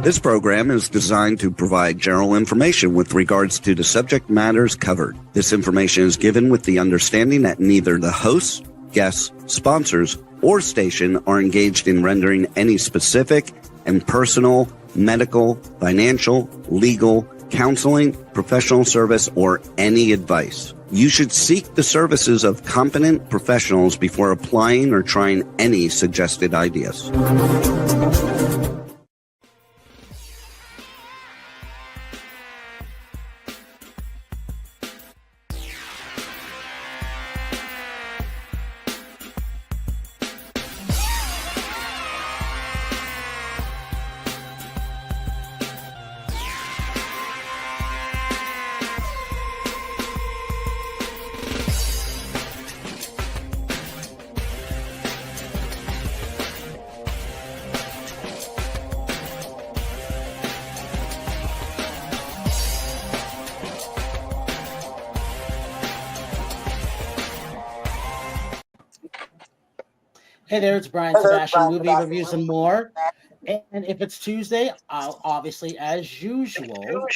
This program is designed to provide general information with regards to the subject matters covered. This information is given with the understanding that neither the hosts, guests, sponsors, or station are engaged in rendering any specific and personal, medical, financial, legal, counseling, professional service, or any advice. You should seek the services of competent professionals before applying or trying any suggested ideas. Hey there, it's Brian Sebastian, movie reviews and more. And if it's Tuesday, obviously, as usual,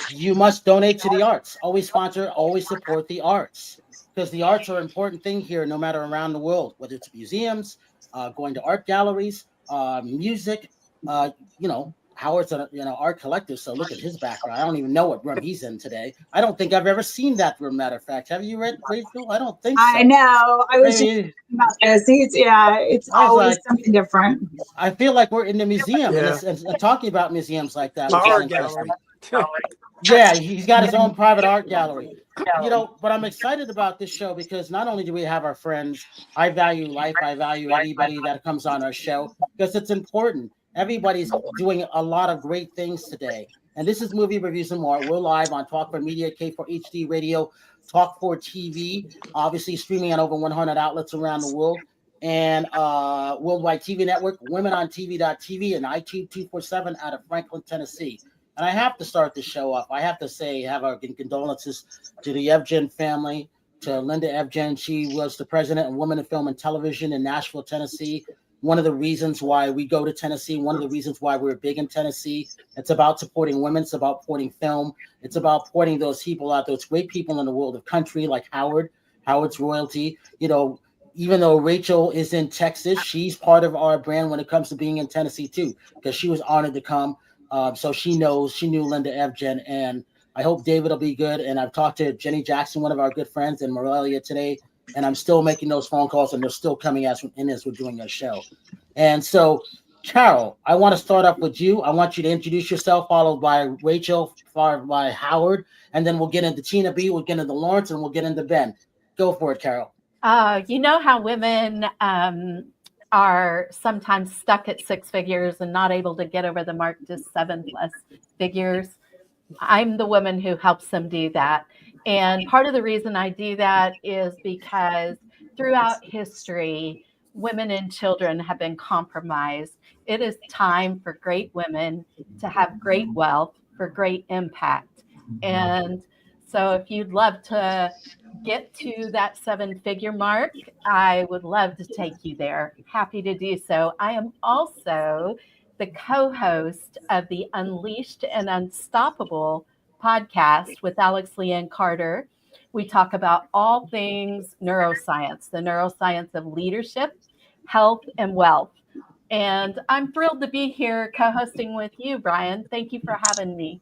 you must donate to the arts. Always sponsor, always support the arts. Because the arts are an important thing here, no matter around the world, whether it's museums, going to art galleries, music, Howard's an art collector, so look at his background. I don't even know what room he's in today. I don't think I've ever seen that room, matter of fact. Have you read Rachel? I don't think so. I know. I was just thinking about this. It's always like, something different. I feel like we're in the museum and talking about museums like that. Art gallery. Yeah, he's got his own private art gallery. But I'm excited about this show because not only do we have our friends, I value life, I value everybody that comes on our show because it's important. Everybody's doing a lot of great things today. And this is Movie Reviews and More. We're live on Talk for Media, K4HD Radio, Talk for TV, obviously streaming on over 100 outlets around the world, and Worldwide TV Network, WomenOnTV.tv, and iTunes 247 out of Franklin, Tennessee. And I have to start the show off. I have to say, have our condolences to the Evgen family, to Linda Evgen. She was the president of Women in Film and Television in Nashville, Tennessee. One of the reasons why we go to Tennessee, one of the reasons why we're big in Tennessee, it's about supporting women, it's about supporting film, it's about supporting those people out, those great people in the world of country like Howard's royalty. Even though Rachel is in Texas, she's part of our brand when it comes to being in Tennessee too, because she was honored to come. So she knew Linda Evgen, and I hope David will be good. And I've talked to Jenny Jackson, one of our good friends, and Morelia today. And I'm still making those phone calls, and they're still coming as we're doing a show. And so, Carol, I want to start up with you. I want you to introduce yourself, followed by Rachel, followed by Howard, and then we'll get into Tina B, we'll get into Lawrence, and we'll get into Ben. Go for it, Carol. You know how women are sometimes stuck at six figures and not able to get over the mark to 7+ figures? I'm the woman who helps them do that. And part of the reason I do that is because throughout history, women and children have been compromised. It is time for great women to have great wealth for great impact. And so if you'd love to get to that 7-figure mark, I would love to take you there. Happy to do so. I am also the co-host of the Unleashed and Unstoppable podcast with Alex Leanne Carter. We talk about all things neuroscience, the neuroscience of leadership, health, and wealth. And I'm thrilled to be here co-hosting with you, Brian. Thank you for having me.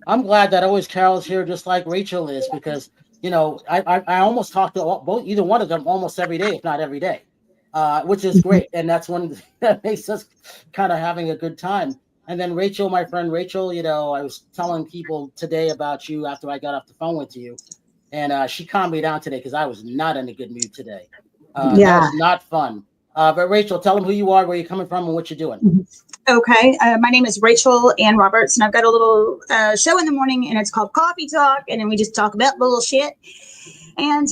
I'm glad that always Carol's here just like Rachel is because, I almost talk to either one of them almost every day, if not every day, which is great. And that's one that makes us kind of having a good time. And then Rachel, my friend Rachel, I was telling people today about you after I got off the phone with you. And she calmed me down today because I was not in a good mood today. That was not fun. But Rachel, tell them who you are, where you're coming from, and what you're doing. Okay. My name is Rachel Ann Roberts, and I've got a little show in the morning, and it's called Coffee Talk. And then we just talk about bullshit. And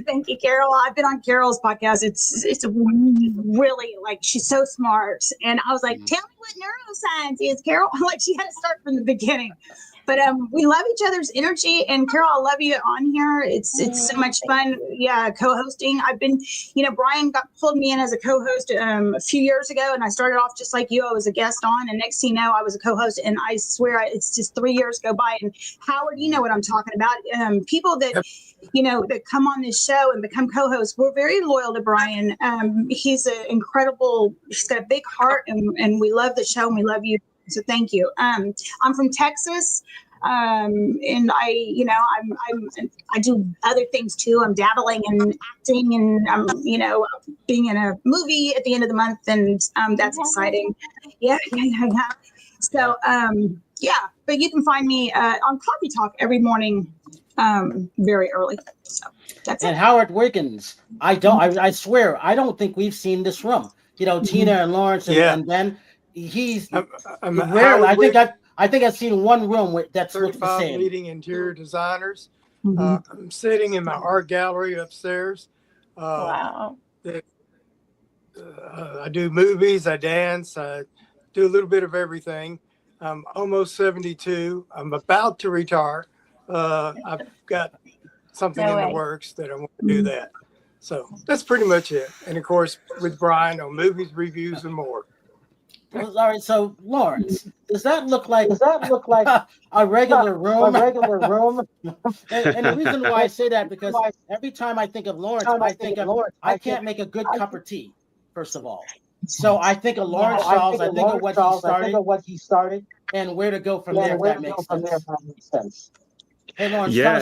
thank you, Carol. I've been on Carol's podcast. It's really she's so smart. And I was like, tell me what neuroscience is, Carol. She had to start from the beginning. But we love each other's energy. And Carol, I love you on here. It's so much fun. Yeah, co-hosting. I've been, Brian pulled me in as a co-host a few years ago, and I started off just like you. I was a guest on, and next thing you know, I was a co-host. And I swear, it's just 3 years go by. And Howard, you know what I'm talking about. People that that come on this show and become co-hosts. We're very loyal to Brian. He's an incredible. He's got a big heart, and we love the show, and we love you. So thank you. I'm from Texas, and I do other things too. I'm dabbling in acting, and I'm being in a movie at the end of the month, and that's exciting. Yeah. So but you can find me on Coffee Talk every morning, very early. So that's and it. Howard Wiggins. I swear, I don't think we've seen this room. Tina and Lawrence and Ben. He's rare. I think I've seen one room that's looked the same. Leading interior designers. I'm sitting in my art gallery upstairs. Wow. I do movies. I dance. I do a little bit of everything. I'm almost 72. I'm about to retire. I've got something in the works that I want to do that. So that's pretty much it. And of course, with Brian on movies, reviews, and more. All right, so Lawrence, does that look like a regular room? And the reason why I say that because every time I think of Lawrence, I can't make a good cup of tea. First of all, so I think of Lawrence Charles. I think of what he started, and where to go from there. If that makes sense. Hey, Lawrence, tell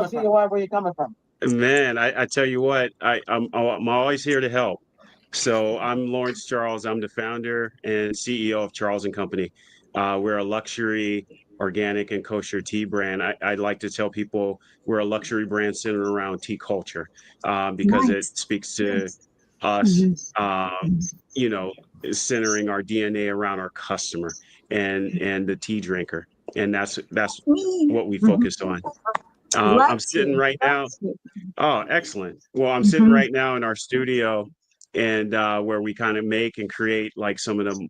us where you're coming from. Man, I tell you what, I'm always here to help. So I'm Lawrence Charles. I'm the founder and CEO of Charles & Company. We're a luxury organic and kosher tea brand. I like to tell people we're a luxury brand centered around tea culture because it speaks to us, centering our DNA around our customer and the tea drinker. And that's what we focus on. I'm sitting right now. Oh, excellent. Well, I'm sitting right now in our studio and where we kind of make and create like some of the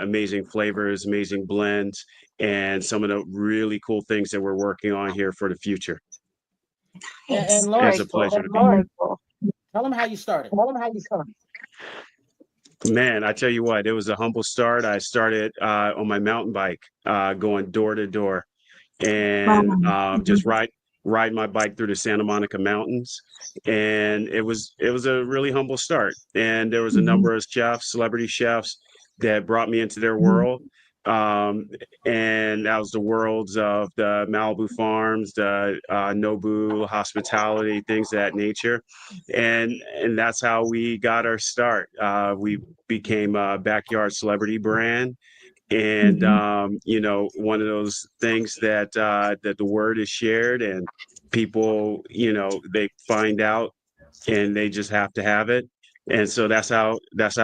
amazing flavors, amazing blends, and some of the really cool things that we're working on here for the future. And Lawrence, it's a pleasure. Tell them how you started. Man, I tell you what, it was a humble start. I started on my mountain bike, going door to door, and just ride my bike through the Santa Monica Mountains. And it was a really humble start. And there was a number of celebrity chefs that brought me into their world. And that was the worlds of the Malibu Farms, the Nobu hospitality, things of that nature. And that's how we got our start. We became a backyard celebrity brand. And, one of those things that the word is shared and people, they find out and they just have to have it. And so that's how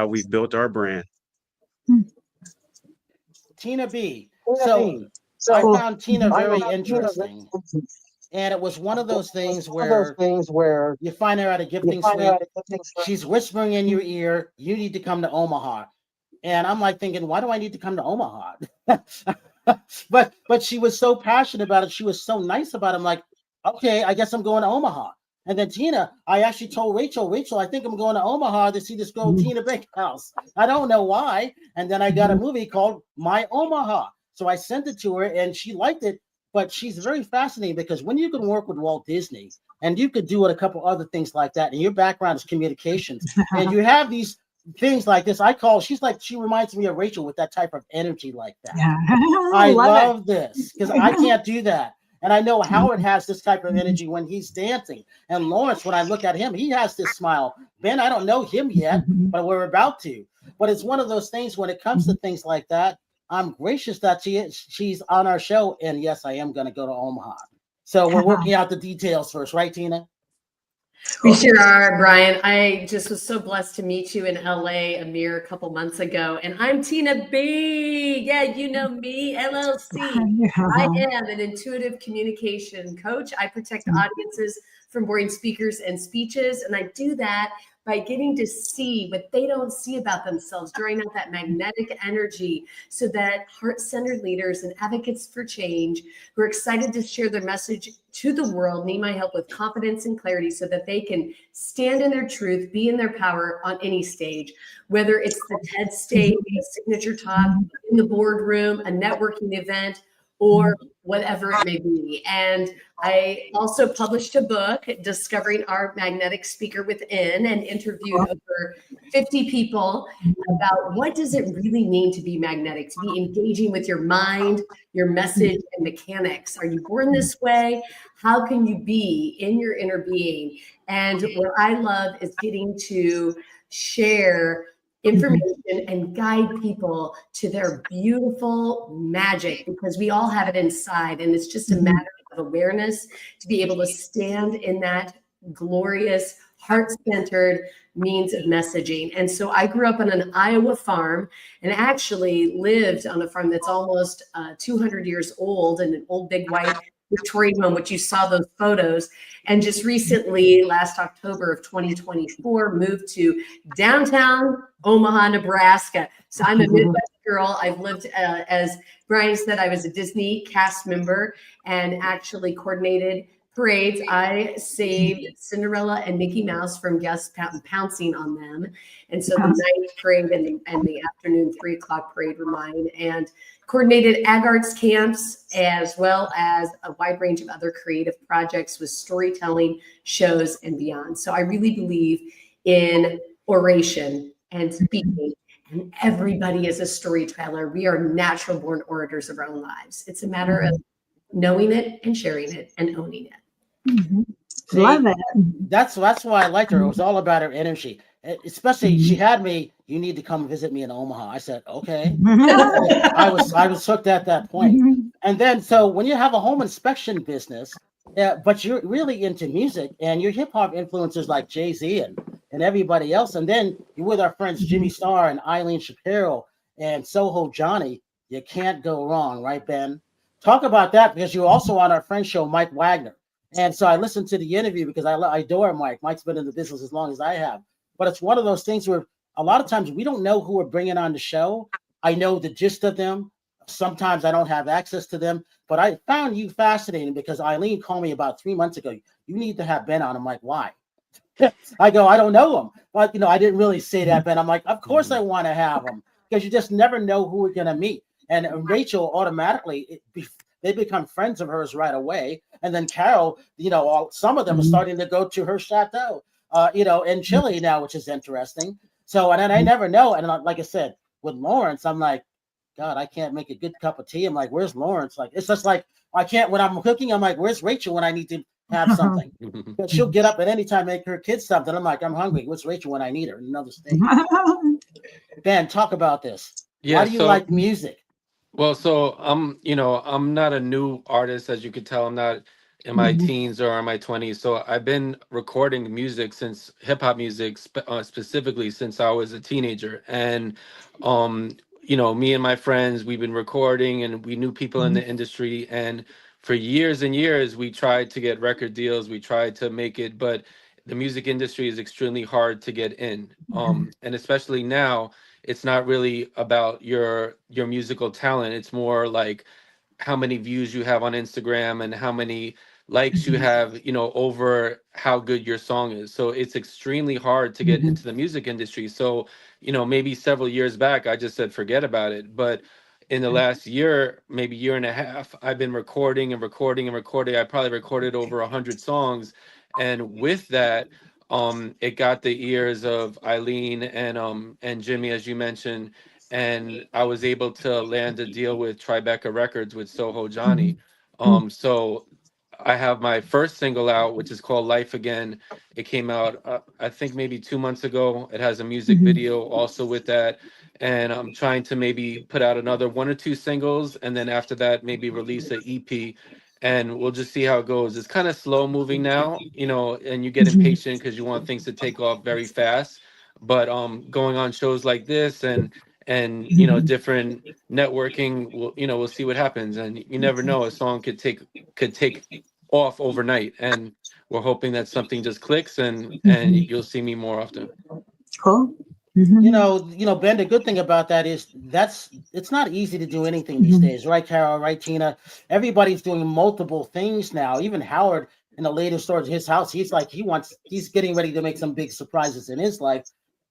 we've built our brand. Tina B. So I found Tina very interesting. And it was one of those things where you find her at a gifting suite. She's whispering in your ear, you need to come to Omaha. And I'm like thinking, why do I need to come to Omaha? but she was so passionate about it. She was so nice about it. I'm like, okay, I guess I'm going to Omaha. And then Tina, I actually told Rachel, I think I'm going to Omaha to see this girl, Tina Bakehouse. I don't know why. And then I got a movie called My Omaha. So I sent it to her and she liked it. But she's very fascinating because when you can work with Walt Disney and you could do a couple other things like that, and your background is communications, and you have these things like this, she reminds me of Rachel with that type of energy like that. Yeah. I love this because I can't do that. And I know Howard has this type of energy when he's dancing. And Lawrence, when I look at him, he has this smile. Ben, I don't know him yet, but we're about to. But it's one of those things when it comes to things like that, I'm gracious that she's on our show. And yes, I am going to go to Omaha. So we're working out the details first, right, Tina? We sure are, Brian. I just was so blessed to meet you in LA a mere couple months ago. And I'm Tina B. Yeah, you know me, LLC. I am an intuitive communication coach. I protect audiences from boring speakers and speeches. And I do that by getting to see what they don't see about themselves, drawing out that magnetic energy so that heart-centered leaders and advocates for change who are excited to share their message to the world need my help with confidence and clarity so that they can stand in their truth, be in their power on any stage, whether it's the TED stage, a signature talk, in the boardroom, a networking event, or whatever it may be. And I also published a book, Discovering Our Magnetic Speaker Within, and interviewed over 50 people about what does it really mean to be magnetic, to be engaging with your mind, your message, and mechanics. Are you born this way? How can you be in your inner being? And what I love is getting to share information and guide people to their beautiful magic, because we all have it inside, and it's just a matter of awareness to be able to stand in that glorious, heart-centered means of messaging. And so I grew up on an Iowa farm and actually lived on a farm that's almost 200 years old, in an old big white Victorian home, which you saw those photos. And just recently, last October of 2024, moved to downtown Omaha, Nebraska. So I'm a Midwest girl. I've lived, as Brian said, I was a Disney cast member and actually coordinated parades. I saved Cinderella and Mickey Mouse from guests pouncing on them. And so the night parade and the afternoon 3 o'clock parade were mine, and coordinated ag arts camps, as well as a wide range of other creative projects with storytelling, shows, and beyond. So I really believe in oration and speaking, and everybody is a storyteller. We are natural born orators of our own lives. It's a matter of knowing it and sharing it and owning it. See, love it. That's why I liked her. It was all about her energy. Especially, she had me, you need to come visit me in Omaha. I said, okay. I was hooked at that point. And then, so when you have a home inspection business, but you're really into music and your hip hop influencers like Jay-Z and everybody else, and then you're with our friends Jimmy Starr and Eileen Shapiro and Soho Johnny, you can't go wrong, right, Ben? Talk about that, because you're also on our friend show, Mike Wagner. And so I listened to the interview because I adore Mike. Mike's been in the business as long as I have. But it's one of those things where a lot of times we don't know who we're bringing on the show. I know the gist of them. Sometimes I don't have access to them. But I found you fascinating because Eileen called me about 3 months ago. You need to have Ben on. I'm like, why? I go, I don't know him. But, I didn't really say that, Ben. I'm like, of course I want to have him, because you just never know who we're going to meet. And Rachel automatically, they become friends of hers right away. And then Carol, some of them are starting to go to her chateau. In Chile now, which is interesting. So, and then I never know. And like I said, with Lawrence, I'm like, God, I can't make a good cup of tea. I'm like, where's Lawrence? Like, it's just like, I can't, when I'm cooking, I'm like, where's Rachel when I need to have something? But she'll get up at any time, make her kids something. I'm like, I'm hungry. Where's Rachel when I need her? Another state. Ben, talk about this. Yeah, why do you like music? Well, so I'm not a new artist, as you could tell. I'm not in my teens or in my 20s. So I've been recording music since hip hop music, specifically since I was a teenager. And, me and my friends, we've been recording, and we knew people in the industry. And for years and years, we tried to get record deals. We tried to make it, but the music industry is extremely hard to get in. And especially now, it's not really about your musical talent. It's more like how many views you have on Instagram and how many likes you have, over how good your song is. So it's extremely hard to get into the music industry. So, maybe several years back, I just said, forget about it. But in the last year, maybe year and a half, I've been recording and recording and recording. I probably recorded over 100 songs. And with that, it got the ears of Eileen and Jimmy, as you mentioned, and I was able to land a deal with Tribeca Records with Soho Johnny. So I have my first single out, which is called Life Again. It came out, I think maybe 2 months ago. It has a music video also with that. And I'm trying to maybe put out another 1 or 2 singles, and then after that, maybe release an EP. And we'll just see how it goes. It's kind of slow moving now, and you get impatient because you want things to take off very fast. But going on shows like this and different networking, we'll see what happens. And you never know, a song could take off overnight. And we're hoping that something just clicks and you'll see me more often. Cool. You know, Ben, the good thing about that is it's not easy to do anything these days, right, Carol? Right, Tina? Everybody's doing multiple things now. Even Howard, in the latest story of his house, he's getting ready to make some big surprises in his life.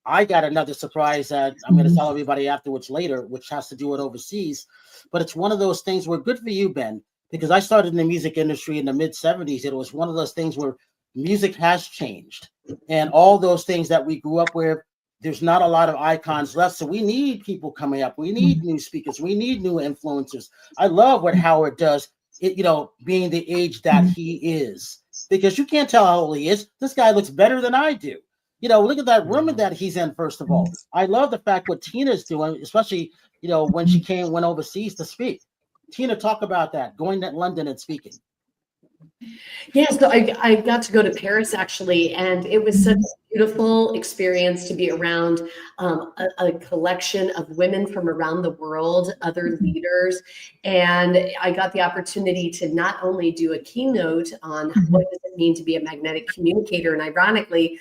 I got another surprise that I'm going to tell everybody afterwards later, which has to do with overseas. But it's one of those things where good for you, Ben, because I started in the music industry in the mid 70s. It was one of those things where music has changed, and all those things that we grew up with. There's not a lot of icons left. So we need people coming up. We need new speakers. We need new influencers. I love what Howard does, being the age that he is, because you can't tell how old he is. This guy looks better than I do. Look at that room that he's in, first of all. I love the fact what Tina's doing, especially, when she went overseas to speak. Tina, talk about that, going to London and speaking. Yeah, so I got to go to Paris actually, and it was such a beautiful experience to be around a collection of women from around the world, other leaders, and I got the opportunity to not only do a keynote on what does it mean to be a magnetic communicator, and ironically,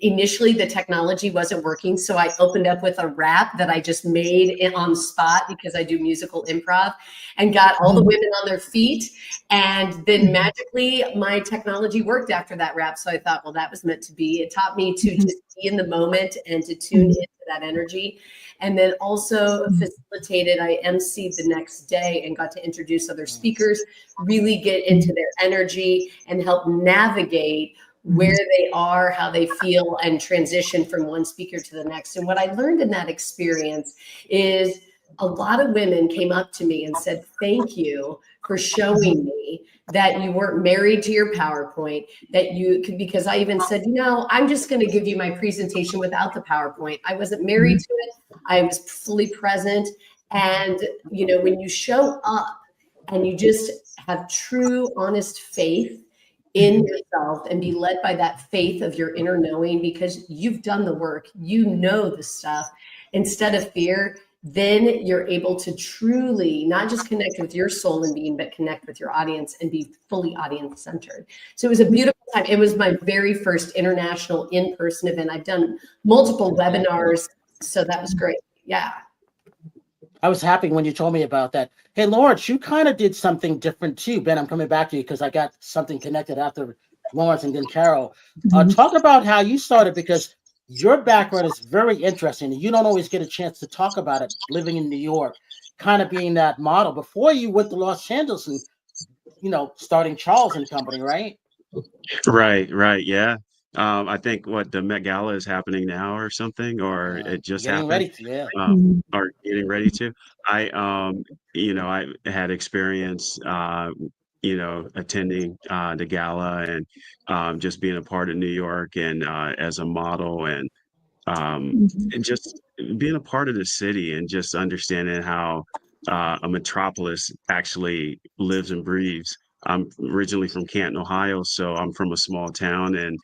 initially the technology wasn't working, so I opened up with a rap that I just made on the spot because I do musical improv, and got all the women on their feet, and then magically my technology worked after that rap. So I thought, well, that was meant to be. It taught me to just be in the moment and to tune into that energy. And then also facilitated, I emceed the next day and got to introduce other speakers, really get into their energy and help navigate where they are, how they feel, and transition from one speaker to the next. And what I learned in that experience is a lot of women came up to me and said, thank you for showing me that you weren't married to your PowerPoint, that you could, because I even said, I'm just going to give you my presentation without the PowerPoint. I wasn't married to it. I was fully present. And, when you show up and you just have true, honest faith in yourself and be led by that faith of your inner knowing, because you've done the work, the stuff, instead of fear, then you're able to truly not just connect with your soul and being, but connect with your audience and be fully audience centered. So it was a beautiful time. It was my very first international in-person event. I've done multiple webinars, so that was great. Yeah. I was happy when you told me about that. Hey, Lawrence, you kind of did something different too. Ben, I'm coming back to you because I got something connected after Lawrence and then Carol. Talk about how you started, because your background is very interesting. You don't always get a chance to talk about it, living in New York, kind of being that model before you went to Los Angeles and, starting Charles and Company, right? Right. Yeah. I think the Met Gala is happening now or something, or it just happened. Ready to, yeah. Or getting ready to. I had experience, attending the gala and just being a part of New York and as a model and just being a part of the city and just understanding how a metropolis actually lives and breathes. I'm originally from Canton, Ohio, so I'm from a small town, and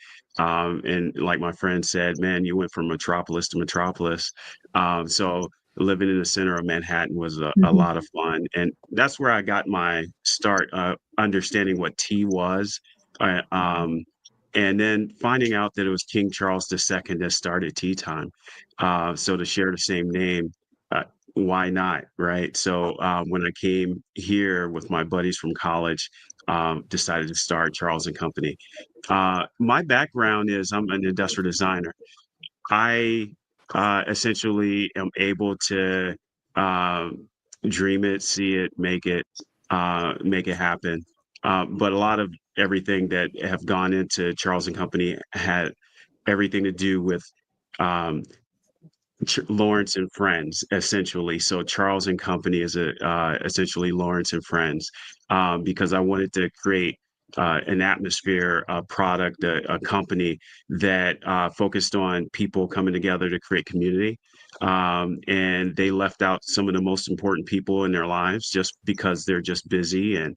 like my friend said, man, you went from metropolis to metropolis. So living in the center of Manhattan was a lot of fun, and that's where I got my start understanding what tea was, and then finding out that it was King Charles II that started tea time. So to share the same name, why not, right? So when I came here with my buddies from college, decided to start Charles and Company. My background is I'm an industrial designer. I essentially am able to dream it, see it, make it happen. But a lot of everything that have gone into Charles and Company had everything to do with Lawrence and Friends, essentially. So Charles and Company is essentially Lawrence and Friends, because I wanted to create an atmosphere, a product, a company that focused on people coming together to create community. And they left out some of the most important people in their lives just because they're just busy. And,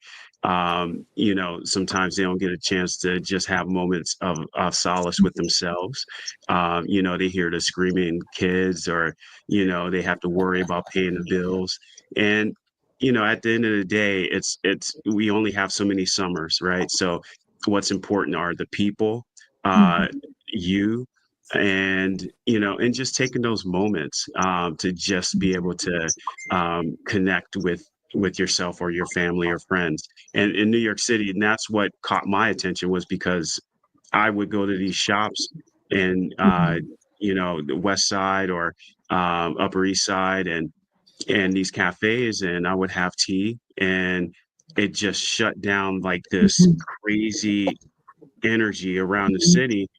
sometimes they don't get a chance to just have moments of solace with themselves. They hear the screaming kids or, they have to worry about paying the bills. And at the end of the day, we only have so many summers, right? So what's important are the people, you, and and just taking those moments to just be able to connect with yourself or your family or friends. And in New York City, and that's what caught my attention, was because I would go to these shops and the West Side or Upper East Side, and these cafes, and I would have tea, and it just shut down like this crazy energy around the city,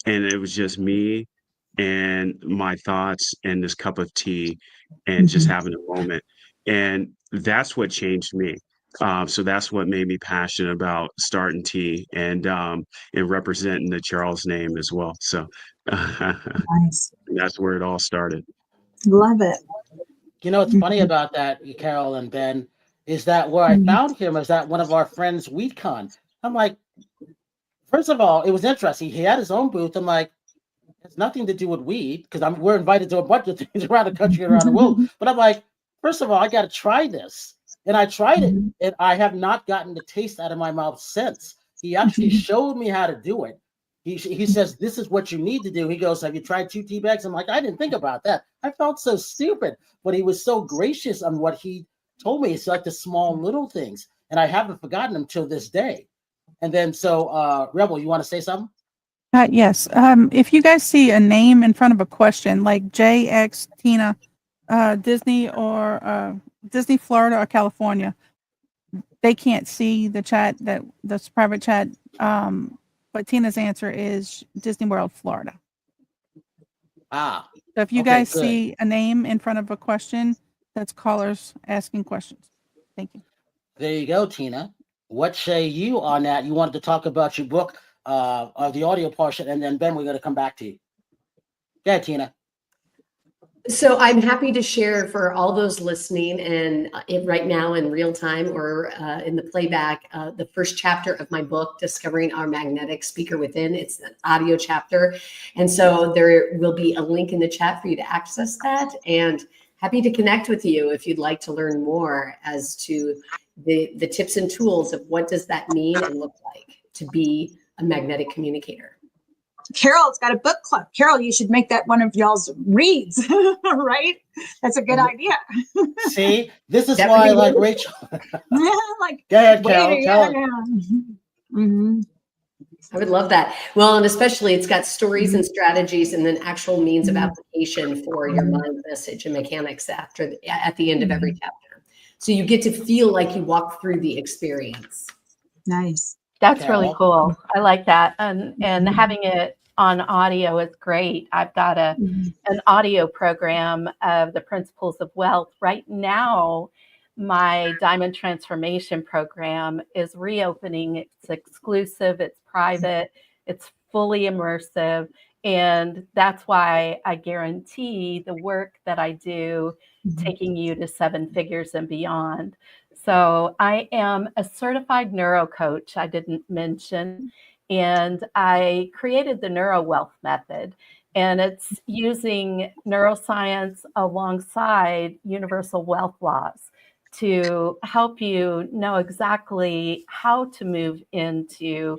and it was just me and my thoughts and this cup of tea and just having a moment. And that's what changed me. So that's what made me passionate about starting tea and representing the Charles name as well. So Nice. that's where it all started. Love it. What's funny about that, Carol and Ben, is that where I found him was at one of our friends' WeedCon. I'm like, first of all, it was interesting. He had his own booth. I'm like, it's nothing to do with weed, because we're invited to a bunch of things around the country and around the world. But I'm like, first of all, I got to try this. And I tried it, and I have not gotten the taste out of my mouth since. He actually showed me how to do it. He says, this is what you need to do. He goes, have you tried 2 tea bags? I'm like, I didn't think about that. I felt so stupid. But he was so gracious on what he told me. It's like the small little things. And I haven't forgotten them till this day. And then, so, Rebel, you want to say something? Yes. If you guys see a name in front of a question, like JX Tina, Disney or Disney, Florida or California, they can't see the chat, that's private chat. But Tina's answer is Disney World, Florida. So if you guys see a name in front of a question, that's callers asking questions. Thank you. There you go, Tina. What say you on that? You wanted to talk about your book, or the audio portion, and then Ben, we're going to come back to you. Yeah, Tina. So I'm happy to share for all those listening and right now in real time or in the playback, the first chapter of my book, Discovering Our Magnetic Speaker Within. It's an audio chapter. And so there will be a link in the chat for you to access that, and happy to connect with you if you'd like to learn more as to the tips and tools of what does that mean and look like to be a magnetic communicator. Carol's got a book club. Carol, you should make that one of y'all's reads, right? That's a good idea. See, this is why I like Rachel. Like, go ahead, Carol. I would love that. Well, and especially it's got stories and strategies and then actual means of application for your mind, message, and mechanics at the end of every chapter. So you get to feel like you walk through the experience. Nice. That's really cool. I like that. And having it on audio is great. I've got an audio program of the Principles of Wealth. Right now, my Diamond Transformation program is reopening. It's exclusive, it's private, it's fully immersive. And that's why I guarantee the work that I do, taking you to 7 figures and beyond. So I am a certified neuro coach, I didn't mention, and I created the Neuro Wealth Method. And it's using neuroscience alongside universal wealth laws to help you know exactly how to move into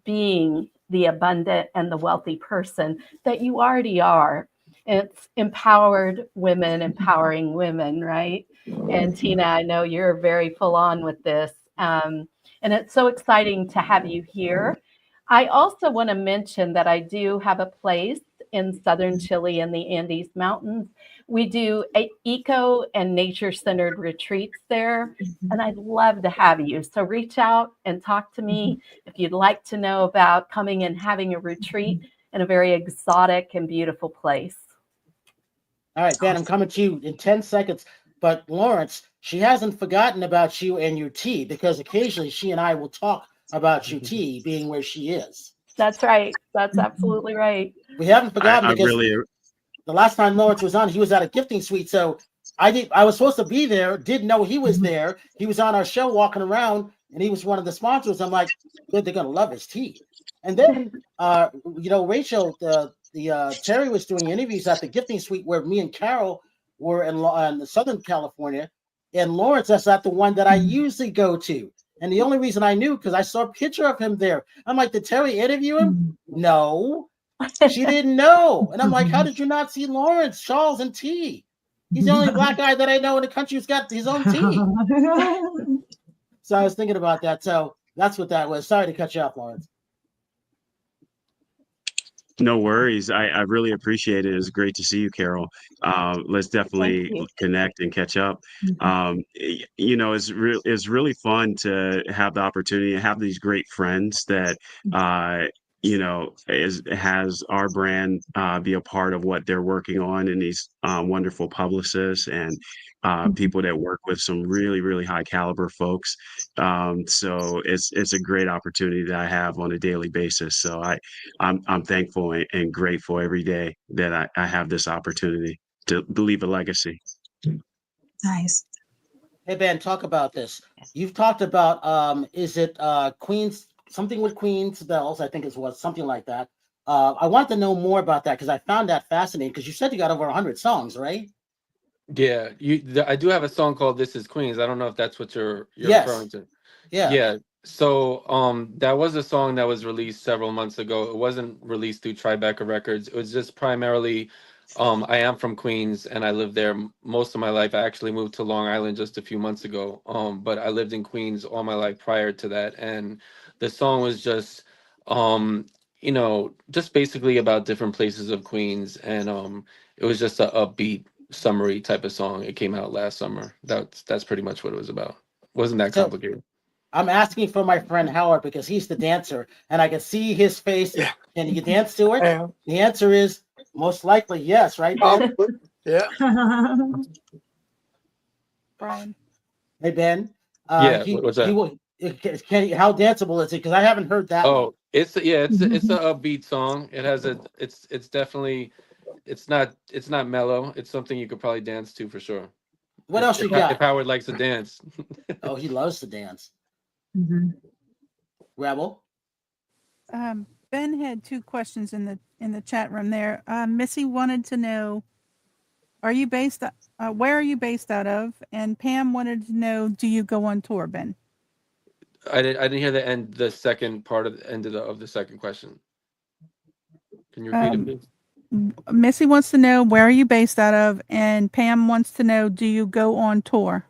being the abundant and the wealthy person that you already are. It's empowered women, empowering women, right? And Tina, I know you're very full on with this. And it's so exciting to have you here. I also want to mention that I do have a place in southern Chile in the Andes Mountains. We do eco and nature-centered retreats there, and I'd love to have you. So reach out and talk to me if you'd like to know about coming and having a retreat in a very exotic and beautiful place. All right, Ben, I'm coming to you in 10 seconds. But Lawrence, she hasn't forgotten about you and your tea, because occasionally she and I will talk about your tea being where she is. That's right. That's absolutely right. We haven't forgotten because the last time Lawrence was on, he was at a gifting suite. So I was supposed to be there, didn't know he was there. He was on our show walking around, and he was one of the sponsors. I'm like, good, they're going to love his tea. And then, Rachel, Terri was doing interviews at the gifting suite where me and Carol were in Southern California. And Lawrence, that's not the one that I usually go to. And the only reason I knew because I saw a picture of him there. I'm like, did Terri interview him? No, she didn't know. And I'm like, how did you not see Lawrence, Charles, and T? He's the only black guy that I know in the country who's got his own T. So I was thinking about that. So that's what that was. Sorry to cut you off, Lawrence. No worries. I really appreciate it. It's great to see you, Carol. Let's definitely connect and catch up. You know, it's really fun to have the opportunity to have these great friends that you know, has our brand be a part of what they're working on, and these wonderful publicists and people that work with some really high caliber folks. So it's a great opportunity that I have on a daily basis. So I'm thankful and grateful every day that I have this opportunity to leave a legacy. Nice. Hey Ben, talk about this. You've talked about is it Queen's, something with Queen's Bells, I think it was something like that. I want to know more about that because I found that fascinating, because you said you got over 100 songs, right? Yeah, I do have a song called "This Is Queens." I don't know if that's what you're referring to. Yeah. So that was a song that was released several months ago. It wasn't released through Tribeca Records. It was just primarily I am from Queens and I lived there most of my life. I actually moved to Long Island just a few months ago. But I lived in Queens all my life prior to that. And the song was just you know, just basically about different places of Queens, and it was just a upbeat summary type of song. It came out last summer. That's pretty much what it was about. Wasn't that complicated. I'm asking for my friend Howard because he's the dancer and I can see his face. Yeah. Can you dance to it? Yeah. The answer is most likely yes, right, Ben? Yeah. Brian. Hey, Ben. Yeah, what's that? How danceable is it? Because I haven't heard that. Oh, it's a upbeat song. It has it's definitely, it's not mellow. It's something you could probably dance to for sure. What else you got? If Howard likes to dance. Oh, he loves to dance. Rebel. Ben had two questions in the chat room there. Missy wanted to know, where are you based out of? And Pam wanted to know, do you go on tour, Ben? I didn't hear the second part of the end of the second question. Can you repeat it, please? Missy wants to know, where are you based out of? And Pam wants to know, do you go on tour?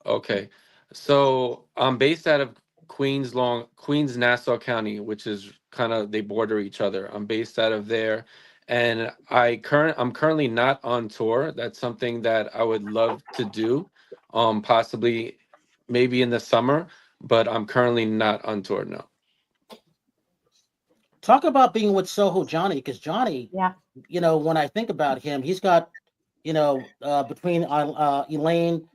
Okay. So I'm based out of Queens, Nassau County, which is kind of, they border each other. I'm based out of there. And I'm currently not on tour. That's something that I would love to do, possibly maybe in the summer, but I'm currently not on tour now. Talk about being with Soho Johnny, because Johnny, you know, when I think about him, he's got, you know, between Eileen,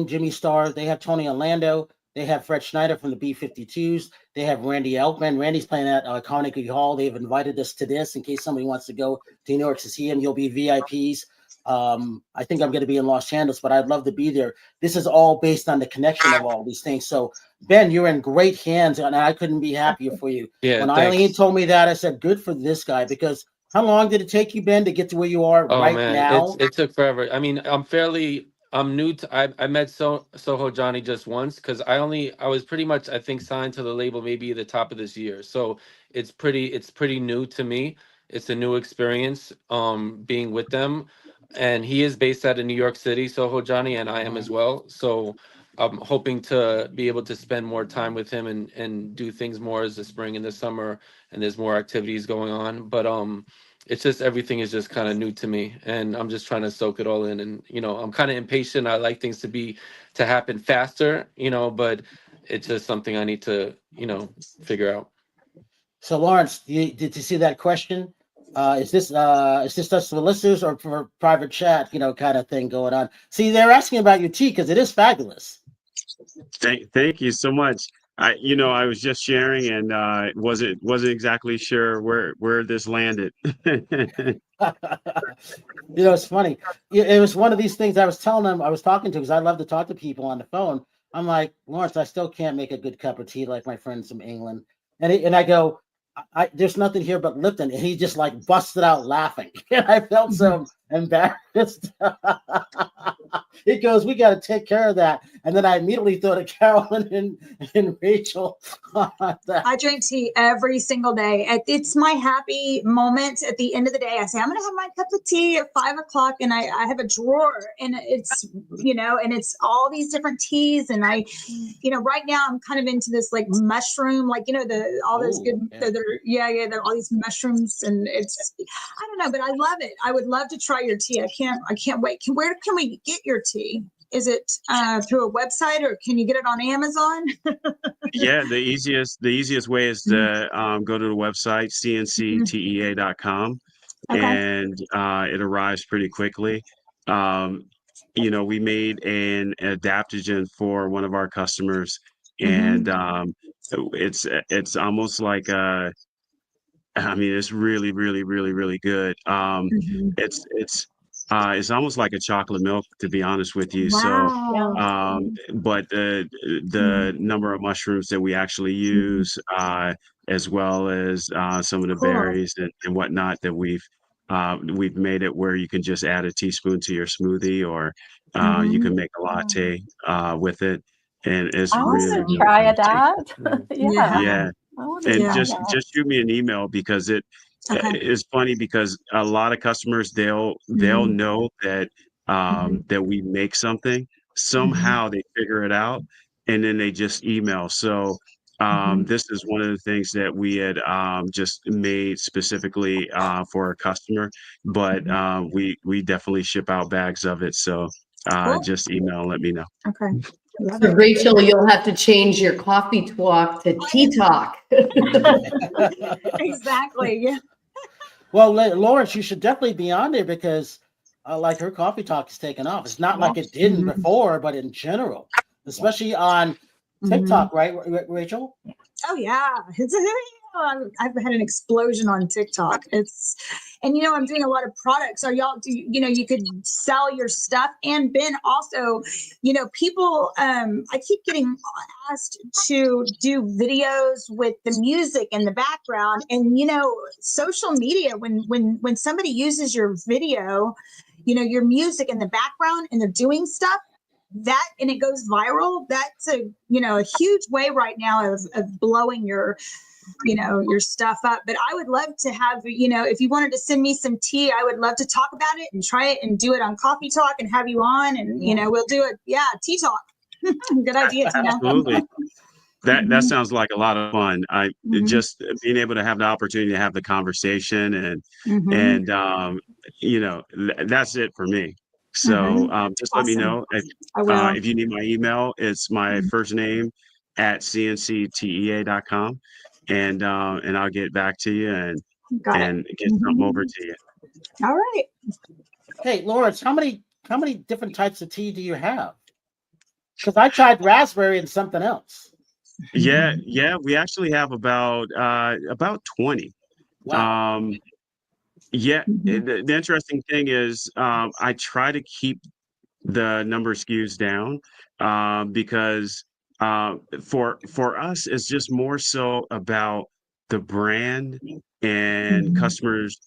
Jimmy Starr, they have Tony Orlando, they have Fred Schneider from the B-52s, they have Randy Elkman. Randy's playing at Carnegie Hall. They've invited us to this in case somebody wants to go to New York to see him. You'll be VIPs. I think I'm going to be in Los Angeles, but I'd love to be there. This is all based on the connection of all these things. So, Ben, you're in great hands, and I couldn't be happier for you. Yeah, when thanks. Eileen told me that, I said, good for this guy, because how long did it take you, Ben, to get to where you are now? It took forever. I mean, I'm new to, I met Soho Johnny just once, because I was pretty much, I think, signed to the label maybe at the top of this year. So it's pretty new to me. It's a new experience being with them. And he is based out of New York City, Soho Johnny, and I am as well. So I'm hoping to be able to spend more time with him and do things more as the spring and the summer, and there's more activities going on. But it's just, everything is just kind of new to me, and I'm just trying to soak it all in. And, you know, I'm kind of impatient. I like things to happen faster, you know, but it's just something I need to, you know, figure out. So, Lawrence, did you see that question? Is this us for listeners or for private chat, you know, kind of thing going on? See, they're asking about your tea because it is fabulous. Thank you so much. I was just sharing and wasn't exactly sure where this landed. You know, it's funny. It was one of these things I was telling them, I was talking to, because I love to talk to people on the phone. I'm like, Lawrence, I still can't make a good cup of tea like my friends from England. And I go, there's nothing here but Lipton. And he just like busted out laughing. And I felt some embarrassed. He goes, "We got to take care of that." And then I immediately thought of Carolyn and Rachel. I drink tea every single day. It's my happy moment at the end of the day. I say, I'm going to have my cup of tea at 5 o'clock, and I have a drawer, and it's, and it's all these different teas. And right now I'm kind of into this like mushroom, like, all those good, all these mushrooms. And it's, I don't know, but I love it. I would love to try your tea. I can't wait. Where can we get your tea? Is it through a website, or can you get it on Amazon? Yeah, the easiest way is to go to the website cnctea.com, and it arrives pretty quickly. We made an adaptogen for one of our customers, and it's almost like it's really, really, really, really good. It's almost like a chocolate milk, to be honest with you. Wow. But the number of mushrooms that we actually use, as well as some of the berries and whatnot that we've made it where you can just add a teaspoon to your smoothie, or you can make a latte with it, and it's I really, want to really try good. that. Yeah. And just that. shoot me an email, because it's funny, because a lot of customers, they'll know that that we make something. Somehow they figure it out, and then they just email. So this is one of the things that we had just made specifically for a customer, but we definitely ship out bags of it. So just email and let me know. Okay. So Rachel, you'll have to change your coffee talk to tea talk. Exactly. Yeah. Well, Lawrence, you should definitely be on there, because like her coffee talk is taken off. It's not like it didn't before, but in general, especially on TikTok, right, Rachel? Oh yeah. I've had an explosion on TikTok. I'm doing a lot of products. So y'all do, you could sell your stuff. And Ben also, people, I keep getting asked to do videos with the music in the background, and, social media, when somebody uses your video, your music in the background, and they're doing stuff, and it goes viral, that's a huge way right now of blowing your stuff up. But I would love to have, if you wanted to send me some tea, I would love to talk about it and try it and do it on Coffee Talk and have you on, and we'll do it. Yeah, tea talk. Good idea, Tina. Absolutely. That sounds like a lot of fun. Just being able to have the opportunity to have the conversation, and that's it for me. So just let me know if you need my email. It's my first name at cnctea.com, and I'll get back to you and get something over to you. All right. Hey, Lawrence, how many different types of tea do you have? Because I tried raspberry and something else. Yeah, we actually have about 20. Wow. The interesting thing is I try to keep the number of SKUs down, because for us, it's just more so about the brand and customers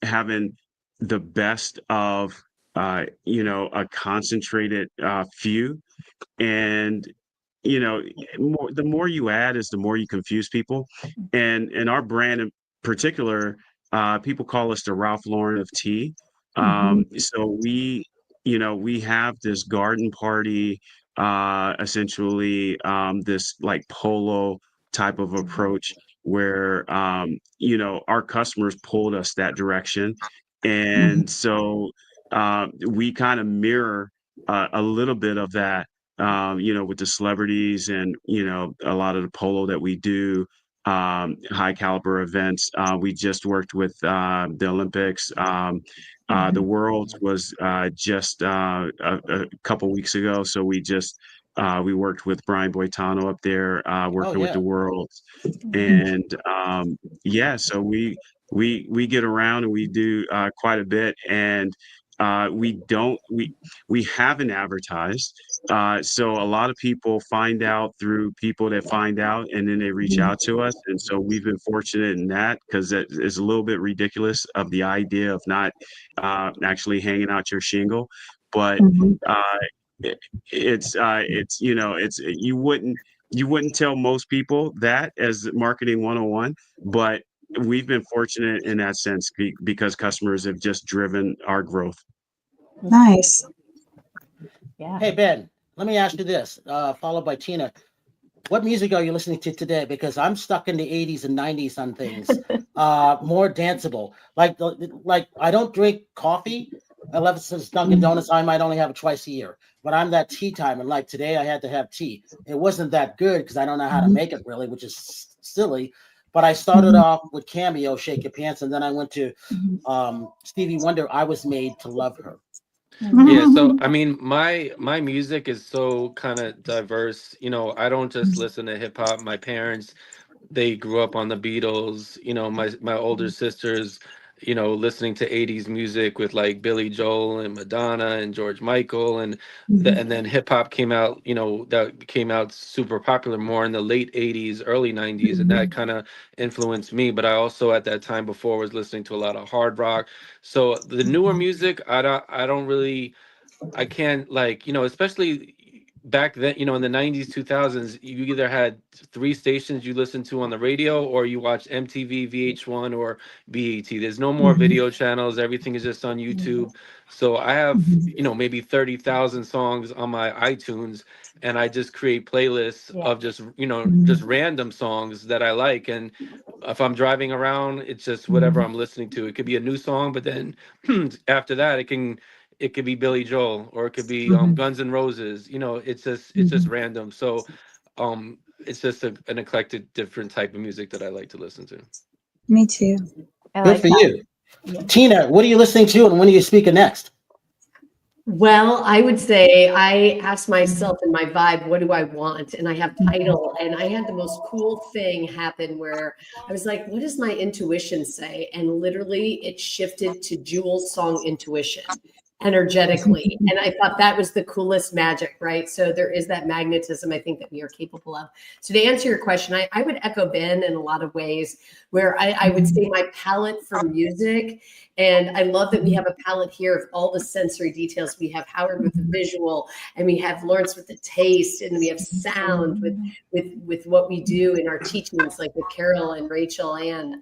having the best of a concentrated few. And the more you add is the more you confuse people. And our brand in particular, people call us the Ralph Lauren of tea. So we have this garden party, essentially this like polo type of approach, where our customers pulled us that direction. And so we kind of mirror a little bit of that, with the celebrities, and a lot of the polo that we do, high caliber events. We just worked with the Olympics. The Worlds was just a couple weeks ago, so we worked with Brian Boitano up there, working with the Worlds, and so we get around and we do quite a bit. And we haven't advertised. So a lot of people find out through people that find out, and then they reach out to us. And so we've been fortunate in that, because it is a little bit ridiculous of the idea of not actually hanging out your shingle. But it's you wouldn't tell most people that as marketing 101, but we've been fortunate in that sense because customers have just driven our growth. Nice. Yeah. Hey, Ben, let me ask you this, followed by Tina. What music are you listening to today? Because I'm stuck in the 80s and 90s on things, more danceable. Like I don't drink coffee. I love it since Dunkin' Donuts. I might only have it twice a year, but I'm that tea time. And like today, I had to have tea. It wasn't that good because I don't know how to make it really, which is silly. But I started off with Cameo, Shake Your Pants, and then I went to Stevie Wonder, I Was Made to Love Her. Yeah, so I mean, my music is so kind of diverse. You know, I don't just listen to hip hop. My parents, they grew up on the Beatles. You know, my older sisters, you know, listening to 80s music with like Billy Joel and Madonna and George Michael, and and then hip hop came out, you know, that came out super popular more in the late 80s, early 90s, and that kind of influenced me. But I also at that time before was listening to a lot of hard rock. So the newer music, I don't really, I can't, like, you know, especially back then, you know, in the 90s, 2000s, you either had 3 stations you listened to on the radio, or you watched MTV, VH1, or BET. There's no more video channels. Everything is just on YouTube. So I have, you know, maybe 30,000 songs on my iTunes, and I just create playlists of just, you know, just random songs that I like. And if I'm driving around, it's just whatever I'm listening to. It could be a new song, but then after that, it could be Billy Joel, or it could be Guns N' Roses. You know, it's just random. So it's just an eclectic, different type of music that I like to listen to. Me too. Good for you. Tina, what are you listening to, and when are you speaking next? Well, I would say I asked myself in my vibe, what do I want? And I have title, and I had the most cool thing happen where I was like, what does my intuition say? And literally it shifted to Jewel's song Intuition energetically. And I thought that was the coolest magic, right? So there is that magnetism I think that we are capable of. So to answer your question, I would echo Ben in a lot of ways, where I would say my palette for music, and I love that we have a palette here of all the sensory details. We have Howard with the visual, and we have Lawrence with the taste, and we have sound with what we do in our teachings, like with Carol and Rachel and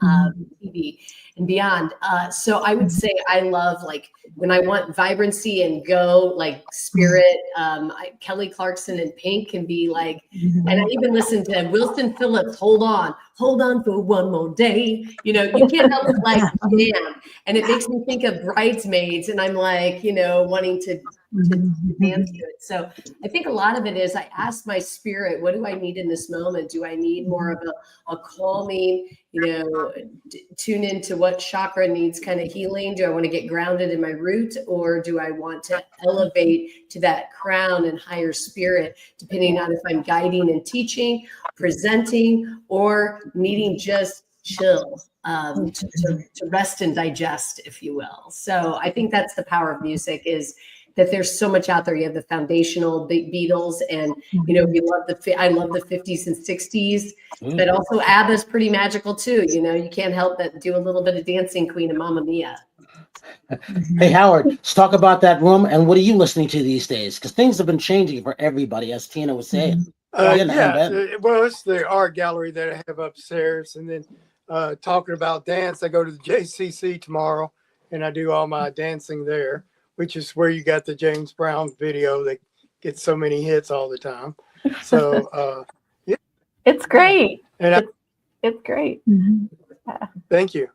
Phoebe and beyond. So I would say I love, like, when I want vibrancy and go, like spirit, Kelly Clarkson and Pink can be like, and I even listen to Wilson Phillips, hold on for one more day. You know, you can't help but like, damn. And it makes me think of Bridesmaids, and I'm like, you know, wanting to dance to it. So I think a lot of it is I ask my spirit, what do I need in this moment? Do I need more of a calming, you know, tune into what chakra needs kind of healing? Do I want to get grounded in my root, or do I want to elevate to that crown and higher spirit, depending on if I'm guiding and teaching, presenting, or needing just chill, to rest and digest, if you will. So I think that's the power of music, is that there's so much out there. You have the foundational Beatles, and you know, I love the 50s and 60s, but also ABBA's pretty magical too. You know, you can't help but do a little bit of Dancing Queen and Mamma Mia. Hey, Howard, let's talk about that room, and what are you listening to these days? Because things have been changing for everybody, as Tina was saying. Well, it's the art gallery that I have upstairs, and then talking about dance, I go to the JCC tomorrow, and I do all my dancing there, which is where you got the James Brown video that gets so many hits all the time. So, yeah. It's great. And it's great. Mm-hmm. Thank you.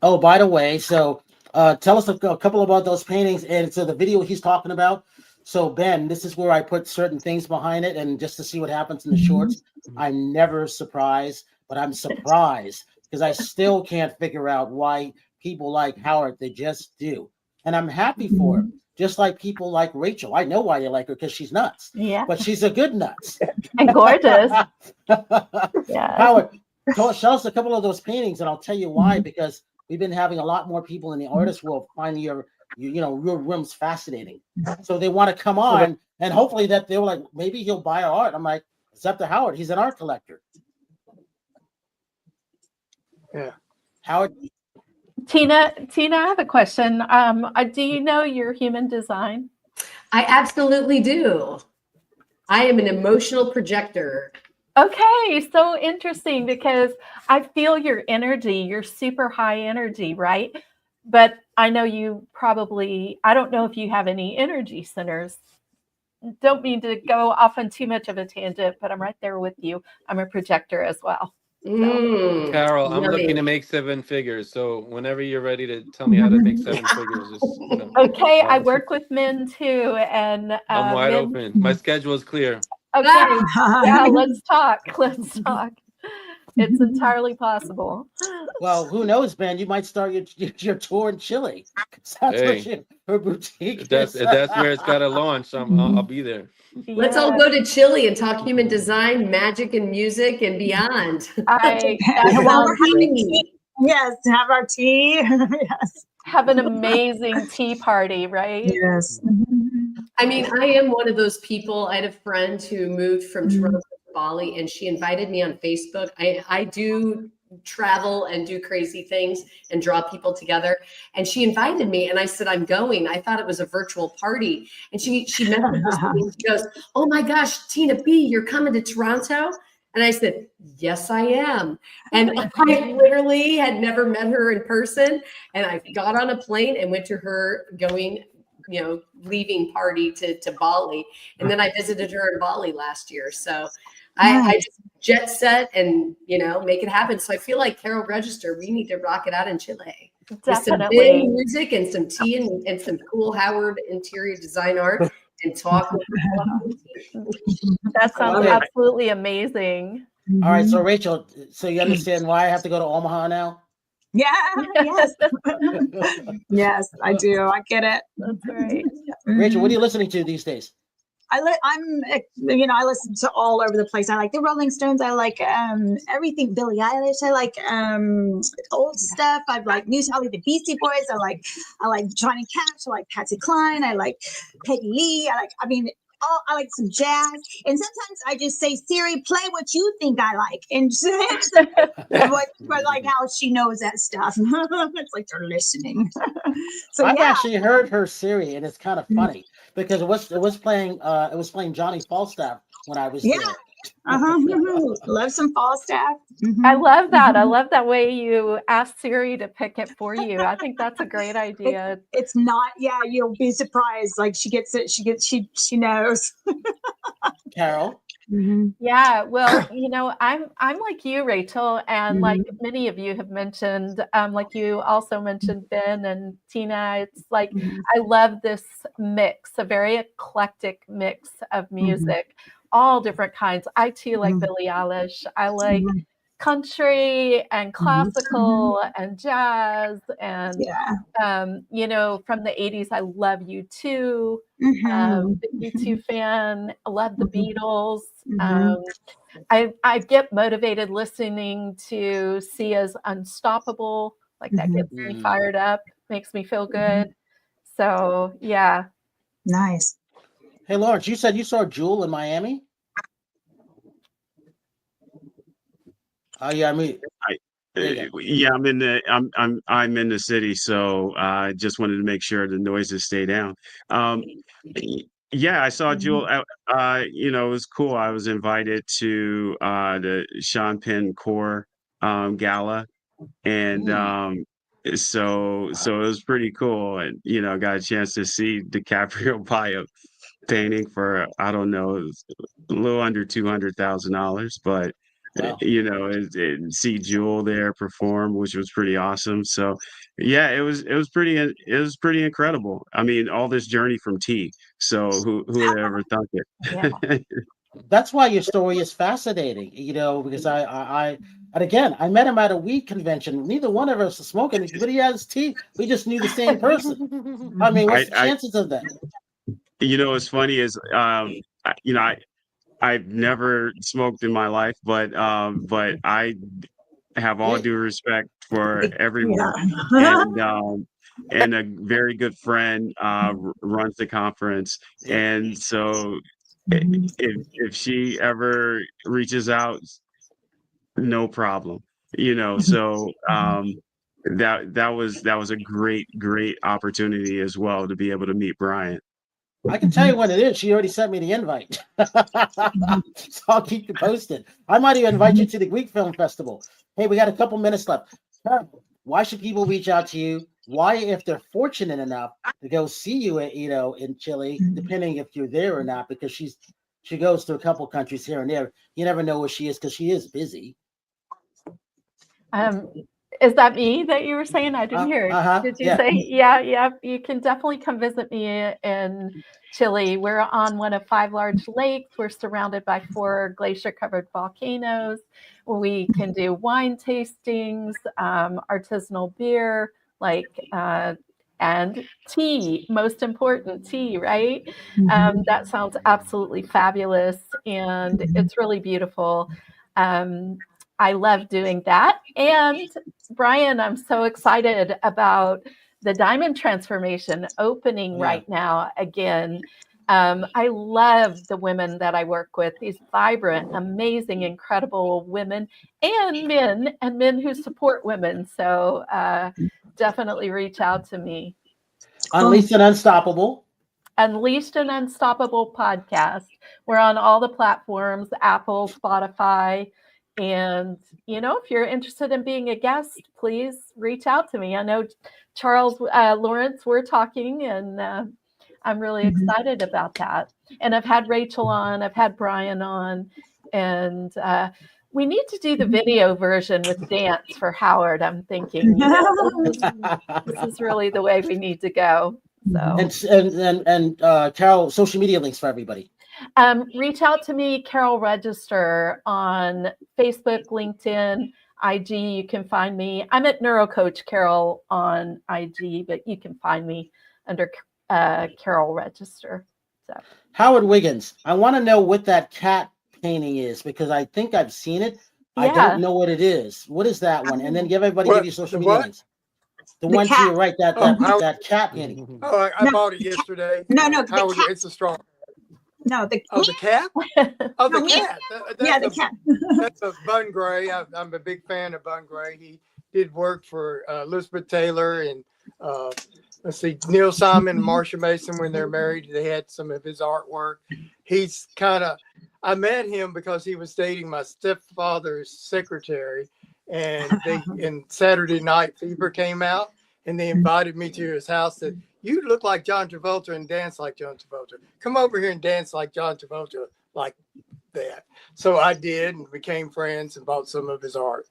Oh, by the way, so tell us a couple about those paintings. And so the video he's talking about. So, Ben, this is where I put certain things behind it, and just to see what happens in the shorts. I'm never surprised, but I'm surprised because I still can't figure out why people like Howard. They just do. And I'm happy for him, just like people like Rachel. I know why you like her, because she's nuts. Yeah. But she's a good nuts. And gorgeous. Yeah. Howard, show us a couple of those paintings, and I'll tell you why, because we've been having a lot more people in the artist world find your your room's fascinating. So they want to come on, and hopefully that they were like, maybe he'll buy our art. I'm like, it's up to Howard. He's an art collector. Yeah. Howard. Tina, I have a question. Do you know your human design? I absolutely do. I am an emotional projector. Okay, so interesting, because I feel your energy. You're super high energy, right? But I know you probably, I don't know if you have any energy centers. Don't mean to go off on too much of a tangent, but I'm right there with you. I'm a projector as well. So. Carol, I'm yummy. looking to make 7 figures. So whenever you're ready to tell me how to make 7 figures, just, okay, I work with men too, and I'm wide open. My schedule is clear. Okay, yeah, let's talk. Let's talk. It's entirely possible. Well, who knows, man? You might start your tour in Chile. That's her boutique. If that's where it's got to launch, I'll be there. Let's all go to Chile and talk human design, magic, and music, and beyond. Yes, have our tea. Yes. Have an amazing tea party, right? Yes. I mean, I am one of those people. I had a friend who moved from Toronto to Bali, and she invited me on Facebook. I do travel and do crazy things and draw people together. And she invited me, and I said, I'm going. I thought it was a virtual party. And she messaged me, and she goes, oh my gosh, Tina B, you're coming to Toronto? And I said, yes, I am. And I literally had never met her in person. And I got on a plane and went to her leaving party to Bali. And then I visited her in Bali last year. So I just jet set and, make it happen. So I feel like Carol Register, we need to rock it out in Chile. Definitely. With some big music and some tea and some cool Howard interior design art. And talk. That sounds absolutely amazing. All right, so Rachel, so you understand why I have to go to Omaha now? Yeah, yes. Yes, I do. I get it. That's right. Rachel, what are you listening to these days? I listen to all over the place. I like the Rolling Stones. I like everything. Billie Eilish. I like old stuff. I like I like the Beastie Boys. I like Johnny Cash. I like Patsy Cline. I like Peggy Lee. I like some jazz. And sometimes I just say, Siri, play what you think I like. And but like how she knows that stuff. It's like they're listening. So I've actually heard her Siri, and it's kind of funny because it was playing Johnny Falstaff when I was there. Love some Falstaff. I love that. I love that way you asked Siri to pick it for you. I think that's a great idea. It's not. Yeah, you'll be surprised. Like she gets it. She knows. Carol. Yeah, well, I'm like you, Rachel, and like many of you have mentioned, like you also mentioned Ben and Tina. It's like I love this mix, a very eclectic mix of music, all different kinds. I too like Billie Eilish. I like country and classical and jazz and from the 80s. I love U2. Big U2 fan. I love the Beatles. I get motivated listening to Sia's Unstoppable. Like that gets me fired up, makes me feel good. So yeah. Nice. Hey Lawrence, you said you saw Jewel in Miami? Oh yeah, I'm in the city, so I just wanted to make sure the noises stay down. Yeah, I saw Jewel. It was cool. I was invited to the Sean Penn Core Gala, and so it was pretty cool. And got a chance to see DiCaprio buy a painting for I don't know, a little under $200,000, but. Wow. And see Jewel there perform, which was pretty awesome. So, yeah, it was pretty incredible. I mean, all this journey from T. So who would ever thunk it? Yeah. That's why your story is fascinating. Because I met him at a weed convention. Neither one of us is smoking, but he has tea. We just knew the same person. I mean, what's the chances of that? What's funny is, I've never smoked in my life, but I have all due respect for everyone. And and a very good friend runs the conference. And so if she ever reaches out, no problem, so that was a great opportunity as well to be able to meet Brian. I can tell you when it is. She already sent me the invite. So I'll keep you posted. I might even invite you to the Greek Film Festival. Hey, we got a couple minutes left. Why should people reach out to you? Why, if they're fortunate enough to go see you at, in Chile, depending if you're there or not, because she goes to a couple countries here and there. You never know where she is because she is busy. Is that me that you were saying? I didn't hear it. Did you say? Yeah. You can definitely come visit me in Chile. We're on one of 5 large lakes. We're surrounded by 4 glacier-covered volcanoes. We can do wine tastings, artisanal beer, and tea. Most important, tea, right? That sounds absolutely fabulous, and it's really beautiful. I love doing that. And Brian, I'm so excited about the diamond transformation opening right now again. I love the women that I work with, these vibrant, amazing, incredible women and men who support women. So definitely reach out to me. Unleashed and Unstoppable. Unleashed and Unstoppable podcast. We're on all the platforms, Apple, Spotify. And, if you're interested in being a guest, please reach out to me. I know Charles Lawrence, we're talking, and I'm really excited about that. And I've had Rachel on, I've had Brian on, and we need to do the video version with dance for Howard. I'm thinking, this is really the way we need to go. So. And Carol, social media links for everybody. Reach out to me, Carol Register, on Facebook, LinkedIn, IG. You can find me. I'm at NeuroCoach Carol on IG, but you can find me under Carol Register. So. Howard Wiggins, I want to know what that cat painting is because I think I've seen it. Yeah. I don't know what it is. What is that one? And then give you social media links. The one to your right, that cat painting. Oh, I bought it yesterday. No, Howard, it's a strong. No, the cat? Oh, the cat. The cat. That's a Bun Gray. I'm a big fan of Bun Gray. He did work for Elizabeth Taylor and Neil Simon and Marsha Mason when they're married. They had some of his artwork. He's I met him because he was dating my stepfather's secretary, and Saturday Night Fever came out, and they invited me to his house. Said, "You look like John Travolta and dance like John Travolta. Come over here and dance like John Travolta, like that." So I did, and became friends and bought some of his art.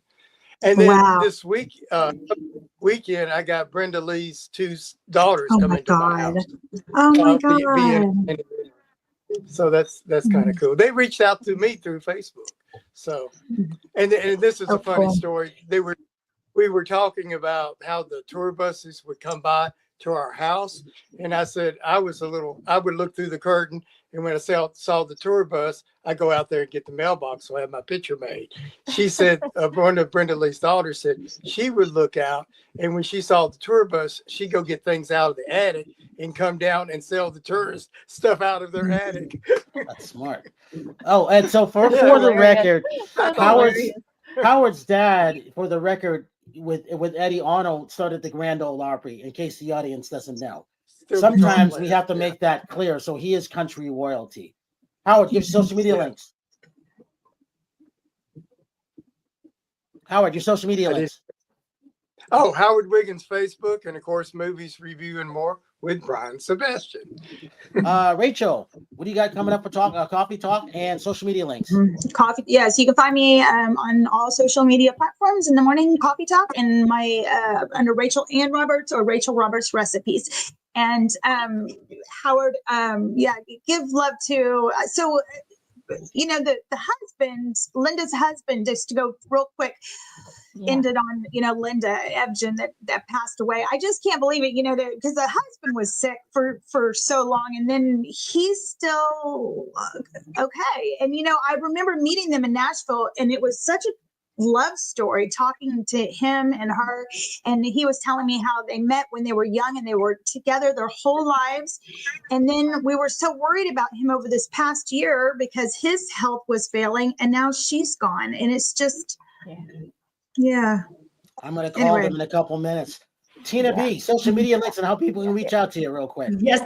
And then this weekend, I got Brenda Lee's 2 daughters coming to my house. Oh my God! So that's kind of cool. They reached out to me through Facebook. So, and this is a funny story. We were talking about how the tour buses would come by to our house, and I said I would look through the curtain, and when I saw the tour bus, I go out there and get the mailbox so I have my picture made. She said, one of Brenda Lee's daughters said she would look out, and when she saw the tour bus, she'd go get things out of the attic and come down and sell the tourist stuff out of their attic. That's smart. Oh, and so for the record, Howard's dad, for the record, with Eddie Arnold, started the Grand Ole Opry, in case the audience doesn't know. Sometimes we have to make that clear. So he is country royalty. Howard, give social media links. Howard, your social media links. Oh, Howard Wiggins Facebook, and of course, Movies Review and More with Brian Sebastian. Rachel, what do you got coming up for coffee talk and social media links? Coffee, yes, you can find me on all social media platforms in the morning. Coffee talk, and my under Rachel Ann Roberts or Rachel Roberts Recipes. And Howard, give love to the husband, Linda's husband, just to go real quick. Ended on Linda Ebgen that passed away. I just can't believe it, because the husband was sick for so long, and then he's still okay. And I remember meeting them in Nashville, and it was such love story, talking to him and her. And he was telling me how they met when they were young and they were together their whole lives. And then we were so worried about him over this past year because his health was failing and now she's gone. And it's just, yeah. I'm going to call them in a couple minutes. Tina B, social media links and how people can reach out to you real quick. Yes.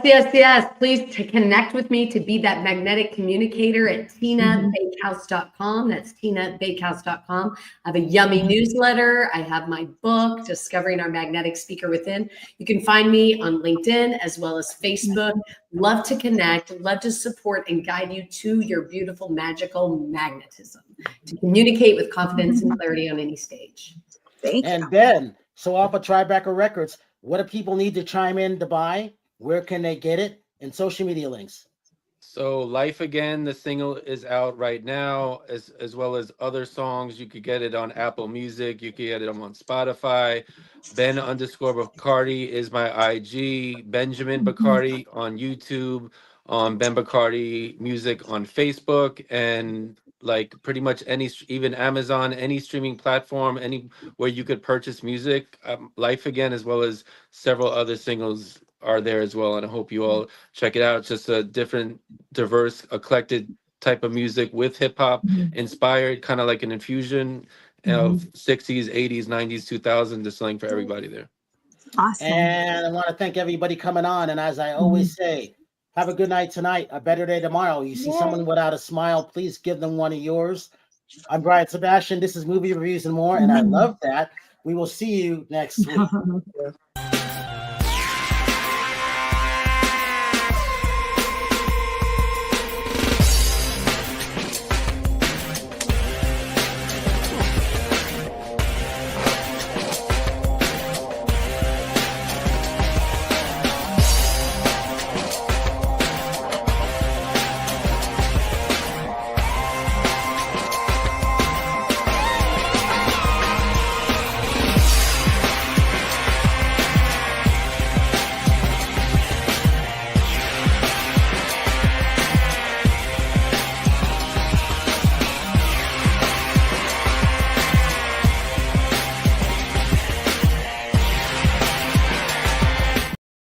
Please to connect with me to be that magnetic communicator at tinabakehouse.com. That's tinabakehouse.com. I have a yummy newsletter. I have my book, Discovering Our Magnetic Speaker Within. You can find me on LinkedIn as well as Facebook. Love to connect, love to support and guide you to your beautiful, magical magnetism to communicate with confidence and clarity on any stage. And Ben, so off of Tribeca Records, what do people need to chime in to buy? Where can they get it? And social media links. So Life Again, the single is out right now, as well as other songs. You could get it on Apple Music. You could get it on Spotify. Ben_Bacardi is my IG. Benjamin Bacardi on YouTube. Ben Bacardi Music on Facebook. And like pretty much even Amazon, any streaming platform, anywhere you could purchase music. Life Again, as well as several other singles are there as well, and I hope you all check it out. It's just a different, diverse, eclectic type of music with hip hop inspired, kind of like an infusion of 60s, 80s, 90s, 2000s, just something for everybody there. Awesome. And I want to thank everybody coming on. And as I always say, have a good night tonight, a better day tomorrow. You see someone without a smile, please give them one of yours. I'm Brian Sebastian. This is Movie Reviews and More, and I love that. We will see you next week.